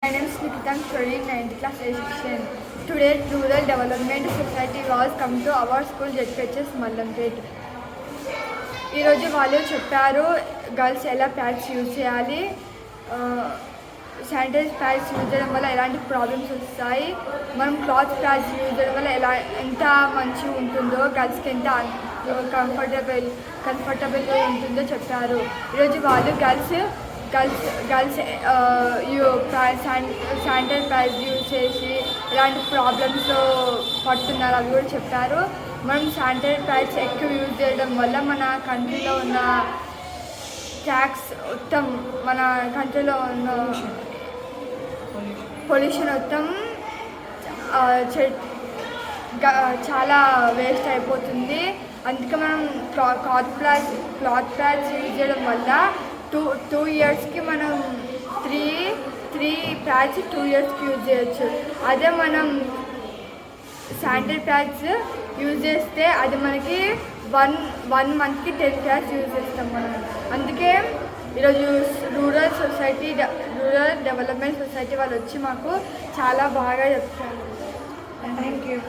My name is Nikita. I'm studying 9th class A section. Today, Rural Development Society was come to our school ZPHS Mallanpet. ఈరోజు వాళ్ళు చెప్పారు girls ఎలా pods use చేయాలి, sanitise pods use చేయడం వల్ల ఎలాంటి problems వస్తాయి, మనం క్లాత్ ప్యాడ్స్ యూజ్ చేయడం వల్ల ఎంత మంచిగా ఉంటుందో, గర్ల్స్కి ఎంత కంఫర్టబుల్గా ఉంటుందో చెప్పారు. ఈరోజు వాళ్ళు గర్ల్స్ శానిటైజ్ ప్యాడ్స్ యూజ్ చేసి ఎలాంటి ప్రాబ్లమ్స్ పడుతున్నారు అవి కూడా చెప్పారు. మనం శానిటైజ్ ప్యాడ్స్ ఎక్కువ యూజ్ చేయడం వల్ల మన కంట్రీలో ఉన్న ట్యాక్స్ మొత్తం, మన కంట్రీలో ఉన్న పొల్యూషన్ మొత్తం చాలా వేస్ట్ అయిపోతుంది. అందుకే మనం క్లాత్ ప్యాడ్స్ యూజ్ చేయడం వల్ల టూ ఇయర్స్కి మనం త్రీ ప్యాడ్స్ 2 ఇయర్స్కి యూజ్ చేయొచ్చు. అదే మనం శానిటరీ ప్యాడ్స్ యూజ్ చేస్తే అది మనకి వన్ మంత్కి 10 ప్యాడ్స్ యూజ్ చేస్తాం మనం. అందుకే ఈరోజు రూరల్ డెవలప్మెంట్ సొసైటీ వాళ్ళు వచ్చి మాకు చాలా బాగా చెప్తారు. Thank you.